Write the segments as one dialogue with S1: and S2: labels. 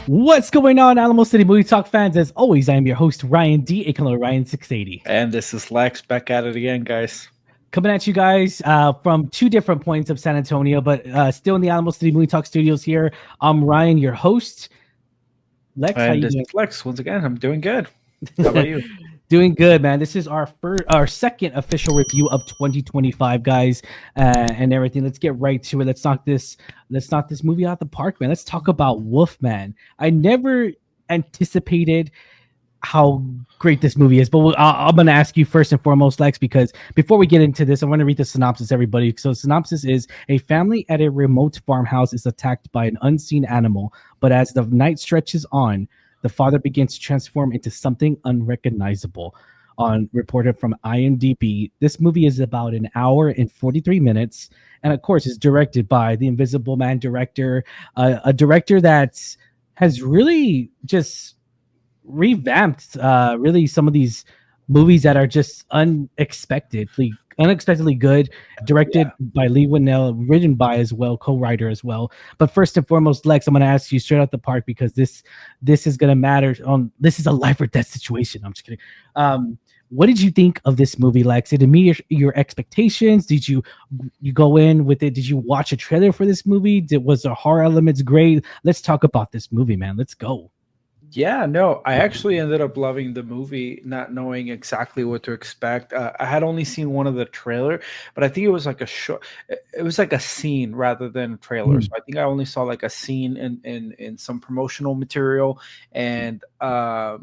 S1: What's going on, Alamo City Movie Talk fans? As always, I am your host, Ryan D, aka Ryan680.
S2: And this is Lex back at it again, guys.
S1: Coming at you guys from two different points of San Antonio, but still in the Alamo City Movie Talk studios here. I'm Ryan, your host. Lex, how
S2: And
S1: you
S2: this
S1: doing?
S2: is Lex. Once again, I'm doing good. How about you?
S1: Doing good, man. This is our second official review of 2025, guys, and everything. Let's get right to it. Let's knock this movie out the park, man. Let's talk about Wolfman. I never anticipated how great this movie is, but I'm going to ask you first and foremost, Lex, because before we get into this, I want to read the synopsis, everybody. So the synopsis is: a family at a remote farmhouse is attacked by an unseen animal, but as the night stretches on, the father begins to transform into something unrecognizable. On reported from IMDb, this movie is about an hour and 43 minutes, and of course, is directed by the Invisible Man director, a director that has really just revamped really some of these movies that are just unexpectedly good, directed by Leigh Whannell, written by as well, co-writer as well. But first and foremost, Lex, I'm going to ask you straight out the park, because this is going to matter. This is a life or death situation. I'm just kidding. What did you think of this movie, Lex? Did it meet your expectations? Did you go in with it? Did you watch a trailer for this movie? Was the horror elements great? Let's talk about this movie, man. Let's go.
S2: Yeah, no, I actually ended up loving the movie, not knowing exactly what to expect. I had only seen one of the trailer, but I think it was like a short. It was like a scene rather than a trailer. So I think I only saw like a scene in some promotional material, and so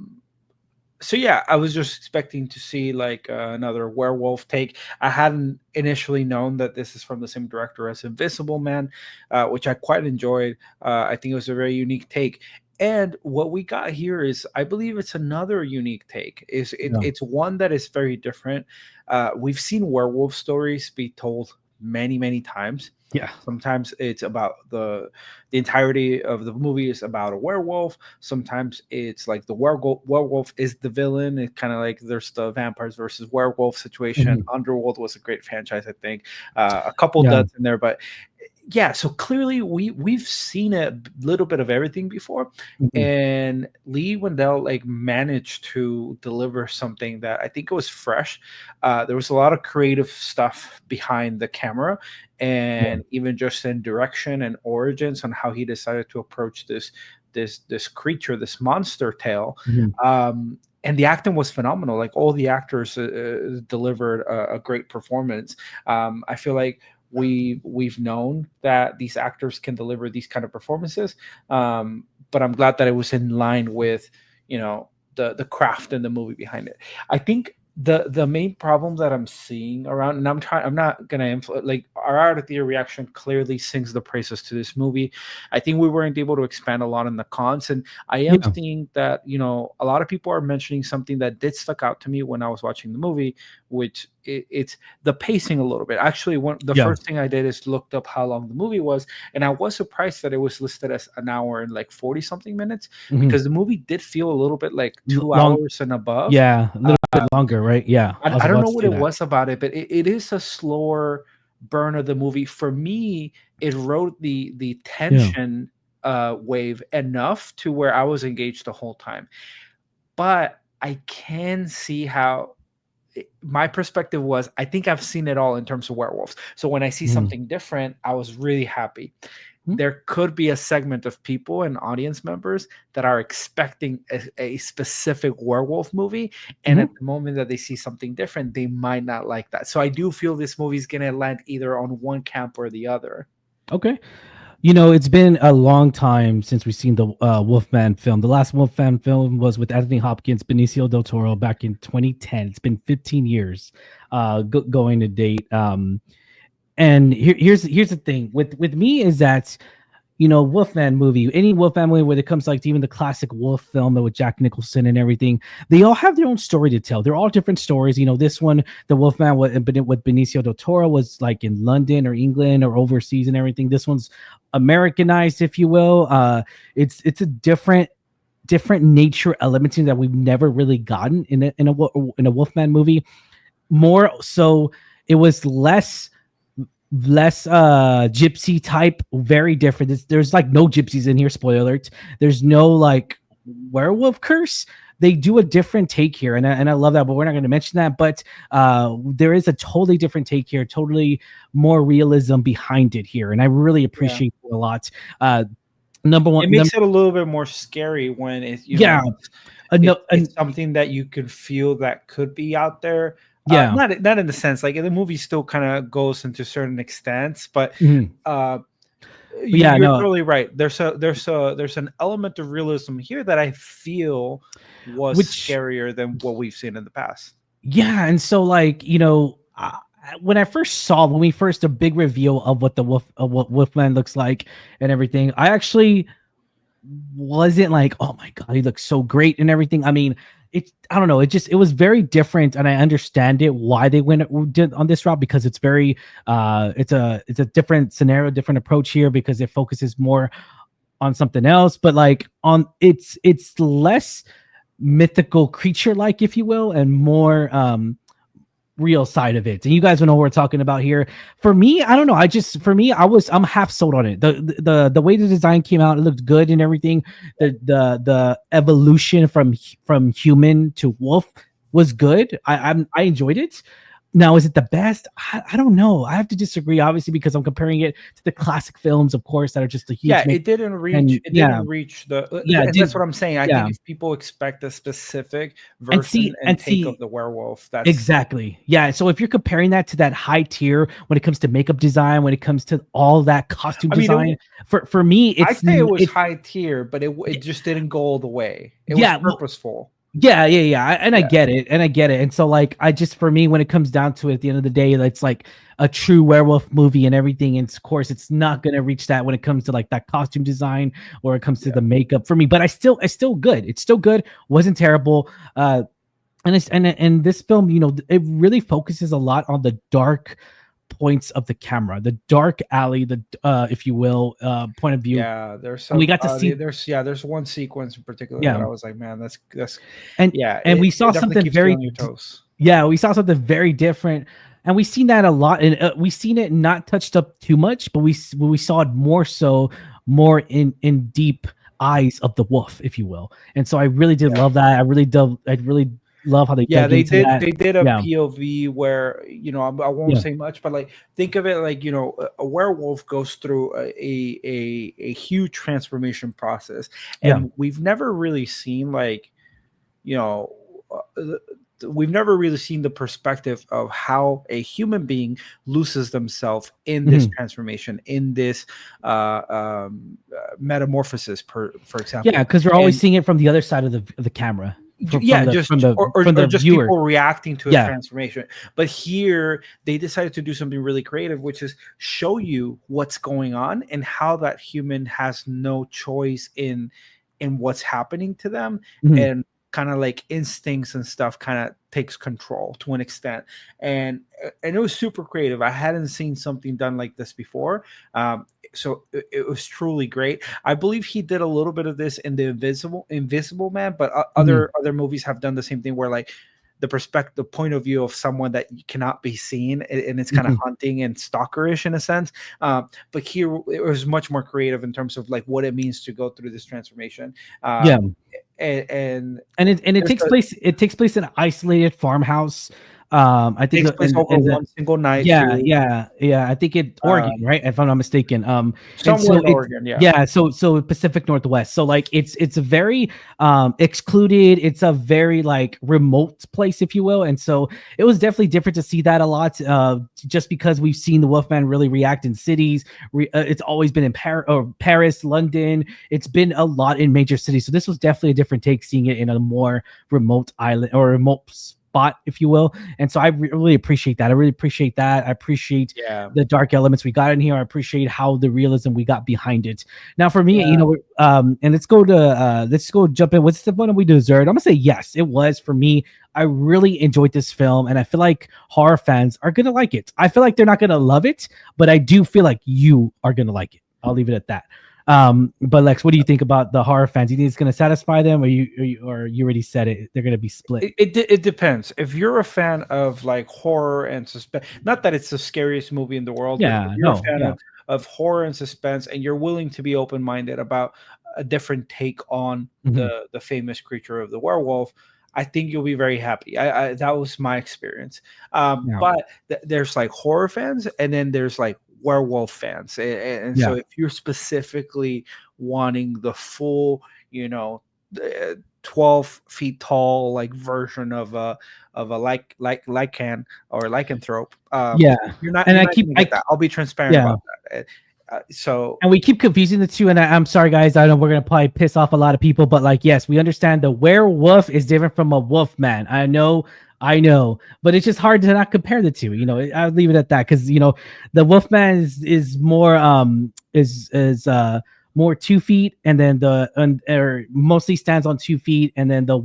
S2: yeah, I was just expecting to see like another werewolf take. I hadn't initially known that this is from the same director as Invisible Man, which I quite enjoyed. I think it was a very unique take. And what we got here is, I believe it's another unique take.
S1: Yeah.
S2: It's one that is very different. We've seen werewolf stories be told many, many times.
S1: Yeah.
S2: Sometimes it's about the entirety of the movie is about a werewolf. Sometimes it's like the werewolf is the villain. It's kind of like there's the vampires versus werewolf situation.
S1: Mhm.
S2: Underworld was a great franchise, I think. A couple
S1: Yeah.
S2: duds in there, but yeah, so clearly we've seen a little bit of everything before,
S1: Mhm.
S2: and Leigh Whannell like managed to deliver something that I think it was fresh. There was a lot of creative stuff behind the camera,
S1: Yeah.
S2: and even just in direction and origins on how he decided to approach this creature, this monster tale.
S1: Mhm.
S2: And the acting was phenomenal. Like all the actors delivered a great performance. I feel like we've known that these actors can deliver these kind of performances, but I'm glad that it was in line with the craft and the movie behind it. I think the main problem that I'm seeing around, and I'm not gonna like our out of theater reaction clearly sings the praises to this movie. I think we weren't able to expand a lot in the cons, and I am
S1: Yeah.
S2: seeing that a lot of people are mentioning something that did stuck out to me when I was watching the movie, which it's the pacing a little bit. Actually, the
S1: Yeah.
S2: first thing I did is looked up how long the movie was, and I was surprised that it was listed as an hour and like 40 something minutes,
S1: Mhm.
S2: because the movie did feel a little bit like two
S1: Long.
S2: hours and above.
S1: Yeah, a little bit longer, right? Yeah, I was
S2: I don't
S1: about
S2: know
S1: to
S2: what
S1: say
S2: it
S1: that.
S2: was about it, but it is a slower burn of the movie. For me, it rode the
S1: Yeah.
S2: tension wave enough to where I was engaged the whole time. But I can see how my perspective was, I think I've seen it all in terms of werewolves. So when I see
S1: Mhm.
S2: something different, I was really happy.
S1: Mhm.
S2: There could be a segment of people and audience members that are expecting a specific werewolf movie, and
S1: Mhm.
S2: at the moment that they see something different, they might not like that. So I do feel this movie's gonna land either on one camp or the other.
S1: Okay. It's been a long time since we've seen the Wolfman film. The last Wolfman film was with Anthony Hopkins, Benicio del Toro back in 2010. It's been 15 years going to date. And here's the thing with me is that Wolfman movie, any Wolfman movie where it comes like to even the classic Wolf film with Jack Nicholson and everything, they all have their own story to tell. They're all different stories. This one, the Wolfman with Benicio del Toro was like in London or England or overseas and everything. This one's Americanized, if you will. It's a different nature element that we've never really gotten in a Wolfman movie. More so, it was less less gypsy type, very different. There's like no gypsies in here, spoiler alert. There's no like werewolf curse. They do a different take here, and I love that, but we're not going to mention that. But there is a totally different take here, totally more realism behind it here, and I really
S2: Yeah.
S1: appreciate it a lot. uh Number
S2: It
S1: one,
S2: makes it a little bit more scary when it,
S1: yeah,
S2: it's something that you could feel that could be out there.
S1: yeah,
S2: Not in the sense like the movie still kind of goes into certain extents, but
S1: mhm.
S2: uh,
S1: Yeah,
S2: you're
S1: no,
S2: totally right. There's an element of realism here that I feel was
S1: which
S2: scarier than what we've seen in the past.
S1: yeah, and so like when I first saw when we first a big reveal of what the what Wolfman looks like and everything, I actually wasn't like, oh my god, he looks so great and everything. I mean, I don't know, it was very different, and I understand it why they did on this route, because it's very it's a different scenario, different approach here, because it focuses more on something else, but like on it's less mythical creature like, if you will, and more real side of it. And you guys know what we're talking about here. For me, I don't know, for me, I'm half sold on it. The way the design came out, it looked good and everything. The evolution from human to wolf was good. I enjoyed it. Now, is it the best? I don't know. I have to disagree, obviously, because I'm comparing it to the classic films, of course, that are just a huge
S2: Yeah,
S1: make.
S2: it didn't reach.
S1: And
S2: It
S1: yeah,
S2: didn't reach the.
S1: yeah,
S2: And that's what I'm saying. I
S1: yeah.
S2: think if people expect a specific
S1: And
S2: version and take of
S1: see
S2: the werewolf, that's
S1: exactly. Yeah. So if you're comparing that to that high tier when it comes to makeup design, when it comes to all that costume
S2: I mean,
S1: design, for me,
S2: I'd say it was high tier, but it just didn't go all the way. It was
S1: yeah, well,
S2: purposeful.
S1: yeah. And I
S2: Yeah,
S1: get it. And I get it. And so like for me, when it comes down to it, at the end of the day, it's like a true werewolf movie and everything. And of course, it's not gonna reach that when it comes to like that costume design or it comes to
S2: yeah,
S1: the makeup for me. But it's still good. It's still good. Wasn't terrible. And and this film, it really focuses a lot on the dark points of the camera, the dark alley, the if you will, point of view.
S2: yeah. There's
S1: And we
S2: some.
S1: got to see,
S2: There's one sequence in particular that
S1: yeah,
S2: I was like, man, that's
S1: and
S2: yeah.
S1: we saw
S2: It definitely
S1: something
S2: keeps you
S1: very
S2: on your toes.
S1: yeah, we saw something very different, and we've seen that a lot, and we've seen it not touched up too much, but we saw it more so, more in deep eyes of the wolf, if you will. And so I really did
S2: Yeah.
S1: love that. I really love how they
S2: Yeah,
S1: dug into that.
S2: they did a
S1: Yeah,
S2: POV where I won't
S1: yeah,
S2: say much, but like think of it like a werewolf goes through a huge transformation process,
S1: yeah.
S2: and we've never really seen like you know we've never really seen the perspective of how a human being loses themselves in this
S1: Mhm.
S2: transformation, in this metamorphosis, for
S1: Yeah,
S2: example.
S1: because we're always
S2: And
S1: seeing it from the other side of the camera,
S2: yeah, just
S1: from
S2: or
S1: the
S2: just
S1: viewer.
S2: people reacting to a
S1: Yeah.
S2: transformation. But here they decided to do something really creative, which is show you what's going on and how that human has no choice in what's happening to them,
S1: Mhm.
S2: and kind of like instincts and stuff kind of takes control to an extent. And it was super creative. I hadn't seen something done like this before. So it was truly great. I believe he did a little bit of this in the Invisible Man, but
S1: Mhm.
S2: other movies have done the same thing where like the point of view of someone that cannot be seen, and it's kind of
S1: Mhm.
S2: hunting and stalkerish in a sense. But here it was much more creative in terms of like what it means to go through this transformation.
S1: Yeah.
S2: And
S1: And
S2: there's a
S1: it takes place in an isolated farmhouse. I think
S2: takes place over
S1: in the
S2: one single night
S1: yeah,
S2: too.
S1: yeah. I think it Oregon,
S2: Um,
S1: right? If I'm not mistaken. And
S2: somewhere
S1: so
S2: in
S1: it's
S2: Oregon, yeah.
S1: yeah, so Pacific Northwest. So like it's a very excluded. It's a very like remote place, if you will. And so it was definitely different to see that a lot. Just because we've seen the Wolfman really react in cities. It's always been in Paris, London. It's been a lot in major cities. So this was definitely a different take, seeing it in a more remote island or remote spot, if you will. And so I really appreciate that. I really appreciate that. I appreciate
S2: Yeah.
S1: the dark elements we got in here. I appreciate how the realism we got behind it. Now, for me,
S2: Yeah.
S1: and let's go jump in. What's the one we deserved? I'm gonna say yes, it was for me. I really enjoyed this film, and I feel like horror fans are gonna like it. I feel like they're not gonna love it, but I do feel like you are gonna like it. I'll leave it at that. But Lex, what do you think about the horror fans? You think it's going to satisfy them, or you already said it? They're going to be split.
S2: It depends. If you're a fan of like horror and suspense, not that it's the scariest movie in the world, but if
S1: Yeah,
S2: you're a
S1: no,
S2: fan
S1: yeah,
S2: of horror and suspense and you're willing to be open minded about a different take on
S1: hmm
S2: the famous creature of the werewolf, I think you'll be very happy. I that was my experience.
S1: yeah,
S2: But there's like horror fans, and then there's like werewolf fans, and so
S1: yeah,
S2: if you're specifically wanting the full, you know, 12 feet tall like version of a lycan or lycanthrope,
S1: yeah. And
S2: you're
S1: I
S2: not
S1: keep,
S2: gonna get that. I'll be transparent
S1: yeah.
S2: about that. So
S1: And we keep confusing the two. And I'm sorry, guys. I know we're gonna probably piss off a lot of people, but like, yes, we understand the werewolf is different from a wolf man. I know, but it's just hard to not compare the two. I'll leave it at that because the wolf man is more more 2 feet, and then or mostly stands on 2 feet, and then the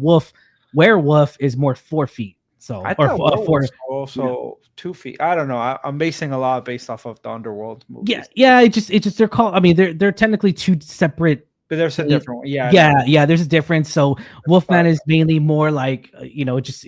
S1: werewolf is more 4 feet. So
S2: I
S1: or
S2: thought
S1: four.
S2: werewolves are
S1: Yeah.
S2: also 2 feet. I don't know. I'm basing a lot based off of the underworld
S1: Yeah,
S2: movies,
S1: yeah. It just they're called. I mean, they're technically two separate.
S2: but there's a different one. Yeah, I
S1: Yeah,
S2: know.
S1: yeah. There's a difference. So
S2: But
S1: Wolfman is mainly more like it just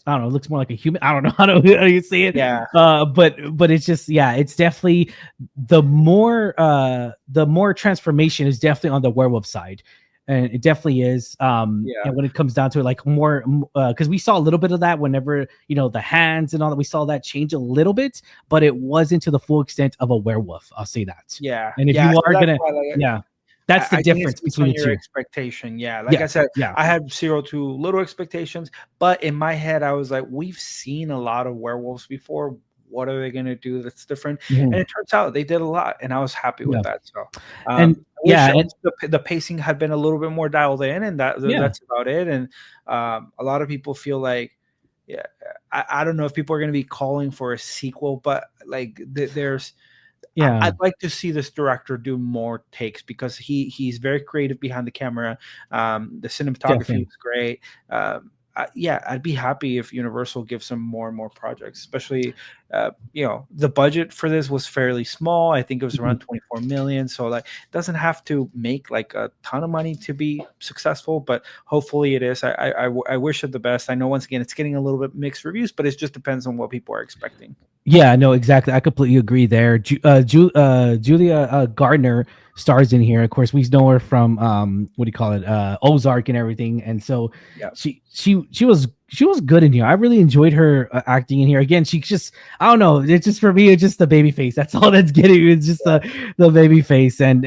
S1: I don't know. It looks more like a human. I don't know how you say it.
S2: yeah,
S1: But it's just, yeah. It's definitely the more transformation is definitely on the werewolf side, and it definitely is.
S2: yeah,
S1: And when it comes down to it, like more, because we saw a little bit of that whenever the hands and all that, we saw that change a little bit, but it wasn't to the full extent of a werewolf. I'll say that.
S2: yeah,
S1: And if
S2: yeah.
S1: you
S2: So
S1: are
S2: that's
S1: gonna,
S2: why, like,
S1: yeah, that's the
S2: I think it's
S1: difference
S2: based
S1: between
S2: on
S1: the
S2: your
S1: two.
S2: expectation. Yeah, like I
S1: Yeah,
S2: said,
S1: yeah,
S2: I had zero to little expectations, but in my head, I was like, we've seen a lot of werewolves before. What are they going to do that's different?
S1: mhm,
S2: And it turns out they did a lot, and I was happy with
S1: yeah,
S2: that. So,
S1: and
S2: I
S1: yeah,
S2: wish
S1: and
S2: the pacing had been a little bit more dialed in, and
S1: yeah,
S2: that's about it. And a lot of people feel like, yeah, I don't know if people are going to be calling for a sequel, but like there's
S1: yeah,
S2: I'd like to see this director do more takes because he's very creative behind the camera. The cinematography
S1: definitely.
S2: was great. Yeah, I'd be happy if Universal gives him more and more projects. Especially, the budget for this was fairly small. I think it was
S1: Mhm.
S2: around 24 million. So like, it doesn't have to make like a ton of money to be successful, but hopefully it is. I wish it the best. I know once again it's getting a little bit mixed reviews, but it just depends on what people are expecting.
S1: Yeah, no, exactly. I completely agree there. Julia Gardner stars in here. Of course, we know her from what do you call it? Ozark and everything. And so
S2: Yeah.
S1: she was good in here. I really enjoyed her acting in here. Again, she just, I don't know. It's just, for me, it's just the baby face. That's all that's getting. It's just the baby face,
S2: I think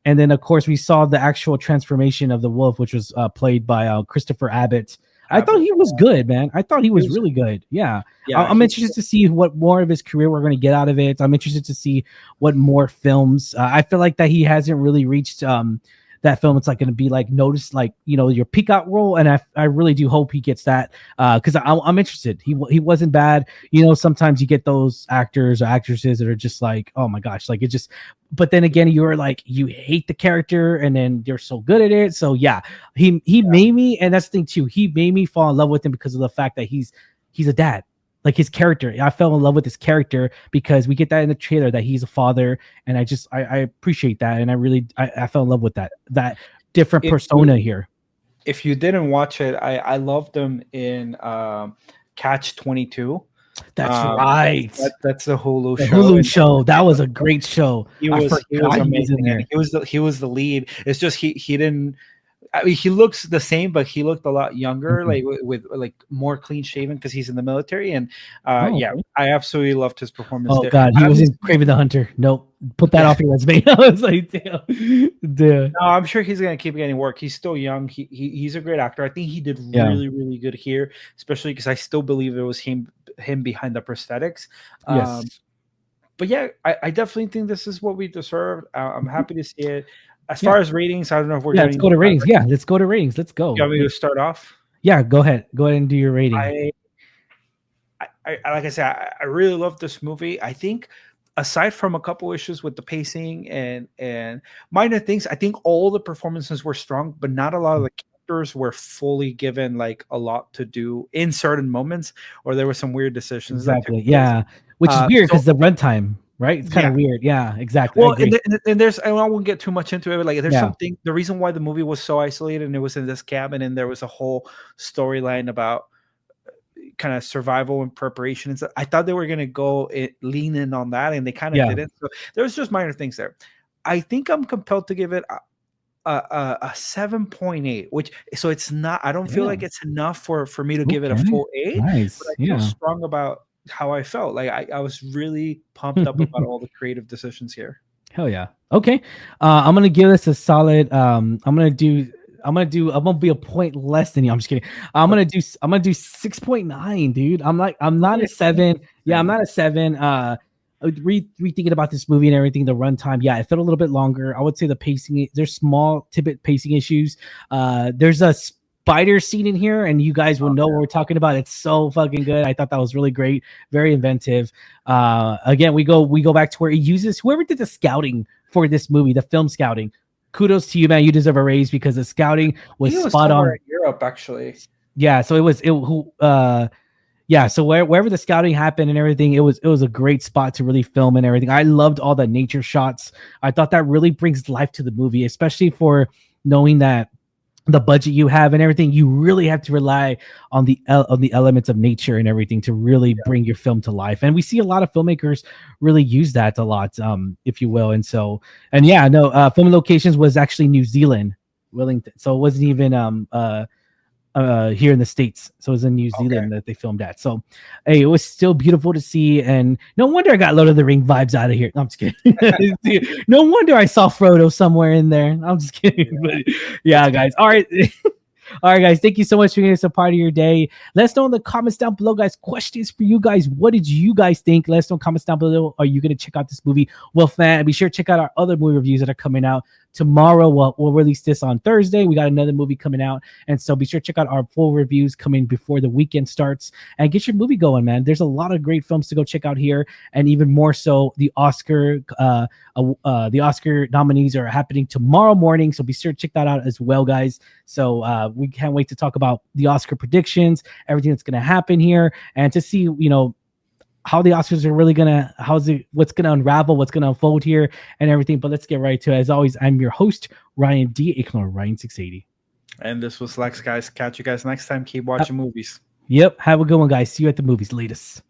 S1: and then of course we saw the actual transformation of the wolf, which was played by Christopher Abbott. I thought
S2: Abbott.
S1: he was good, man. I thought he
S2: He
S1: was
S2: was
S1: really good. Yeah.
S2: yeah,
S1: I'm interested to see what more of his career we're going to get out of it. I'm interested to see what more films. I feel like that he hasn't really reached that film. It's like going to be like noticed, like your peak out role, and I really do hope he gets that because I'm interested. He wasn't bad. Sometimes you get those actors or actresses that are just like, oh my gosh, like it just. But then again, you're like, you hate the character, and then they're so good at it. So yeah, he made me, and that's the thing too. He made me fall in love with him because of the fact that he's a dad, like his character. I fell in love with his character because we get that in the trailer that he's a father, and I appreciate that, and I fell in love with that different
S2: if you
S1: persona here.
S2: if you didn't watch it, I loved them in Catch 22.
S1: That's
S2: That,
S1: right.
S2: that's the Hulu
S1: The
S2: show,
S1: Hulu
S2: and
S1: show, that was a great show. I
S2: he was
S1: forgot he was in
S2: amazing, and
S1: there.
S2: he was the lead. It's just he didn't. I mean, he looks the same, but he looked a lot younger,
S1: Mhm.
S2: like with like more clean shaven because he's in the military. And
S1: Oh,
S2: yeah,
S1: okay.
S2: I absolutely loved his performance
S1: Oh
S2: there.
S1: God,
S2: I
S1: he was
S2: haven't
S1: in
S2: seen,
S1: Craven the Hunter. Nope, put that
S2: yeah,
S1: off your resume. I was like, damn, damn.
S2: no, I'm sure he's gonna keep getting work. He's still young. He's a great actor. I think he did
S1: Yeah.
S2: really good here, especially because I still believe it was him behind the prosthetics. Um,
S1: Yes.
S2: but yeah, I definitely think this is what we deserve. I'm happy to see it. As
S1: Yeah.
S2: far as ratings, I don't know if we're
S1: Yeah. Let's
S2: getting
S1: go
S2: to
S1: to
S2: that.
S1: ratings. Yeah. Let's go to ratings. Let's
S2: You
S1: go.
S2: want me to start off?
S1: Yeah. Go ahead. Go ahead and do your rating.
S2: I like I said, I really love this movie. I think aside from a couple issues with the pacing and minor things, I think all the performances were strong, but not a lot of the characters were fully given like a lot to do in certain moments, or there were some weird decisions that took
S1: Exactly.
S2: place.
S1: Yeah. Which is weird
S2: So
S1: because the runtime. right? It's kind
S2: Yeah.
S1: of weird. Yeah, exactly. I
S2: Well,
S1: agree.
S2: and there's, I won't get too much into it, but like there's
S1: Yeah.
S2: something, the reason why the movie was so isolated and it was in this cabin and there was a whole storyline about kind of survival and preparation and stuff. I thought they were gonna lean in on that, and they kind of
S1: Yeah.
S2: didn't. So there was just minor things there. I think I'm compelled to give it a 7.8, which, so it's not. I don't feel
S1: Yeah.
S2: like it's enough for me to give it a
S1: Okay.
S2: full 8, but
S1: Nice.
S2: I feel
S1: Yeah.
S2: strong about how I felt. Like I was really pumped up about all the creative decisions here.
S1: Hell yeah. Okay. I'm gonna give this a solid. I'm gonna be a point less than you. I'm just kidding. I'm gonna do 6.9, dude. I'm not a
S2: Okay,
S1: 7. Yeah, I'm
S2: interesting.
S1: not a 7. Rethinking about this movie and everything, the runtime, yeah, it felt a little bit longer. I would say the pacing, there's small tidbit pacing issues. There's a spider scene in here, and you guys will
S2: Oh,
S1: know what
S2: yeah.
S1: we're talking about. It's so fucking good. I thought that was really great, very inventive. Again, we go back to where he uses whoever did the scouting for this movie, the film scouting. Kudos to you, man. You deserve a raise because the scouting
S2: I
S1: was
S2: think it was
S1: spot
S2: somewhere
S1: on.
S2: in Europe, actually.
S1: Yeah, so it was it who yeah, so wherever the scouting happened and everything, it was a great spot to really film and everything. I loved all the nature shots. I thought that really brings life to the movie, especially for knowing that the budget you have and everything, you really have to rely on the elements of nature and everything to really bring your film to life. And we see a lot of filmmakers really use that a lot, if you will. And so, and yeah, no, film locations was actually New Zealand, Wellington. So it wasn't even here in the States. So it was in New
S2: Okay.
S1: Zealand that they filmed at. So hey, it was still beautiful to see. And no wonder I got Lord of the Ring vibes out of here. No, I'm just kidding. No wonder I saw Frodo somewhere in there. I'm just kidding. But yeah, guys. All right. All right, guys. Thank you so much for being a part of your day. Let us know in the comments down below, guys. Questions for you guys. What did you guys think? Let us know in the comments down below. Are you going to check out this movie, Wolfman? And be sure to check out our other movie reviews that are coming out tomorrow. We'll release this on Thursday. We got another movie coming out. And so be sure to check out our full reviews coming before the weekend starts and get your movie going, man. There's a lot of great films to go check out here. And even more so, the Oscar nominees are happening tomorrow morning. So be sure to check that out as well, guys. So we can't wait to talk about the Oscar predictions, everything that's going to happen here, and to see, how the Oscars are really gonna, what's gonna unravel, what's gonna unfold here, and everything. But let's get right to it. As always, I'm your host, Ryan D. Ignore Ryan 680.
S2: And this was Lex, guys. Catch you guys next time. Keep watching movies.
S1: Yep. Have a good one, guys. See you at the movies. Latest.